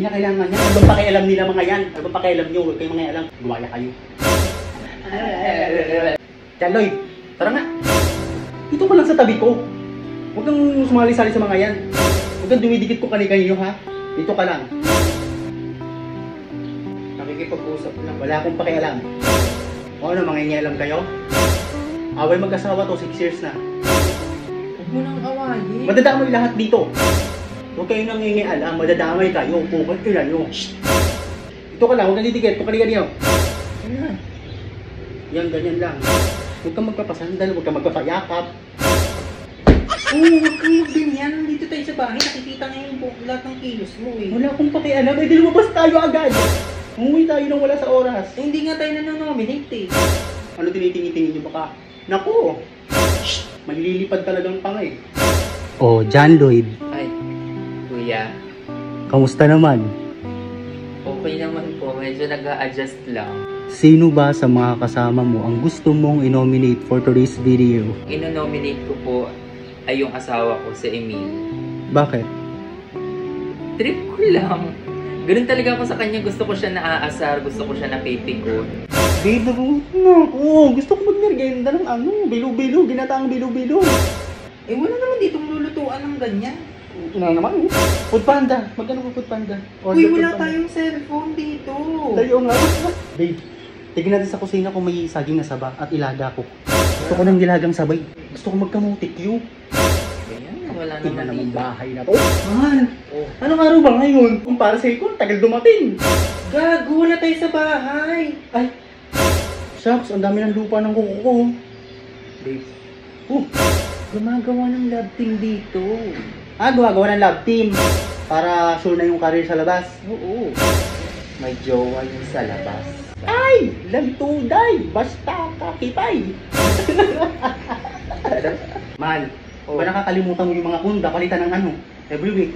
nila kailangan yan. Ano bang pakialam nila mga yan? Ano bang pakialam nyo? Huwag kayong mga alam. Gumaya kayo. Yan, Lloyd. Tara nga. Dito ka lang sa tabi ko. Huwag kang sumali-sali sa mga yan. Huwag kang dumidikit ko kanina-kanino, ha? Dito ka lang. Nakikipag-usap lang. Wala akong pakialam. O ano, mangingialam kayo? Away mag-asawa to, 6 years na. Huwag mo nang awayin. Madadamay lahat dito. Huwag kayo nangingialam, madadamay kayo. Pupat kayo nyo. Dito ka lang, huwag kang didikit. Huwag ka kanina-kanino. Ayan. Yan, ganyan lang. Huwag kang magpapasandal, huwag kang magpapayakap. Oo, huwag kang magganyan. Nandito tayo sa bahay. Nakikita ngayon po lahat ng kilos mo eh. Wala akong pakialam, eh di lumabas tayo agad. Umuwi tayo nang wala sa oras. Eh, hindi nga tayo nanonominate eh. Ano tinitingin-tingin nyo baka? Naku! Malilipad talagang panga eh. Oh, John Lloyd. Ay, kuya. Kamusta naman? Okay naman po. Medyo nag-a-adjust lang. Sino ba sa mga kasama mo ang gusto mong i-nominate for today's video? Ino-nominate ko po ay yung asawa ko, si Emil. Bakit? Trip ko lang. Ganun talaga ako sa kanya. Gusto ko siya naaasar. Gusto ko siya napipikon. Babe, no. Gusto ko magmerienda ng ano, bilo-bilo, ginataang bilo-bilo. Eh, wala naman dito lulutuan ng ganyan. Ito na naman. Food Panda. Magkano po Food Panda? Uy, wala tayong cellphone dito. Tayo nga. Babe, tignan natin sa kusina kung may saging na saba at ilaga ko. Gusto ko ng nilagang sabay. Gusto ko magkamutikyo. Ayan, wala Tingnan naman naman dito. bahay na to. Man, anong araw ba ngayon? Kung para sa'yo ko, tagal dumating. Gago, wala tayo sa bahay. Ay, shucks, ang dami ng lupa ng kuko ko. Babe, Gumagawa ng love team dito. gumagawa ng love team para sure na yung career sa labas. Oo. May jowa yung sa labas. Ay, lantuday, basta kakipay. Man, ba nakakalimutan mo yung mga punda, palitan ng ano, every week.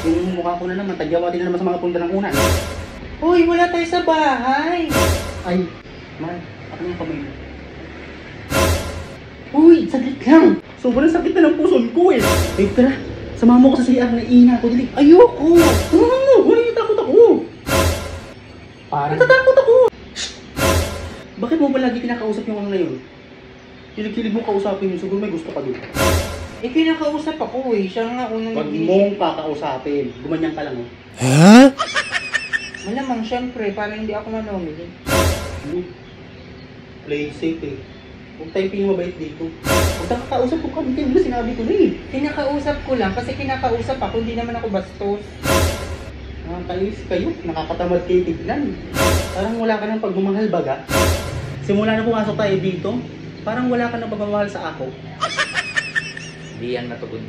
Yung mukha ko na naman, tagyawatin na naman sa mga punda ng unan. Uy, wala tayo sa bahay. Ay, man, ako yung kamay. Uy, sakit lang. Sobrang sakit na ng puson ko eh. Babe, tara, samahan mo ko sa CR na ina ko. Dili. Ayoko. Tumangan mo, wala yung takot ako. Parang natatakot ako. Shh! Bakit mo ba lagi kinakausap yung ano na yun? Kilig-kilig mo kausapin yun, siguro may gusto ka doon. Eh, pinakausap ako eh. Siya nga unang Huwag mong kakausapin. Gumanyan ka lang oh. Malamang, syempre, para hindi ako manominate. Play safe eh. Huwag tayong pinamabait dito. Huwag nakakausap ko kami kayo na sinabi ko na eh. Kinakausap ko lang kasi kinakausap ako, hindi naman ako bastos. Nakakainis kayo, nakakatamad kayo tignan. Parang wala ka ng pagmamahal baga. Simula na pumasok tayo dito, parang wala ka ng pagmamahal sa ako. Hindi yan matugon.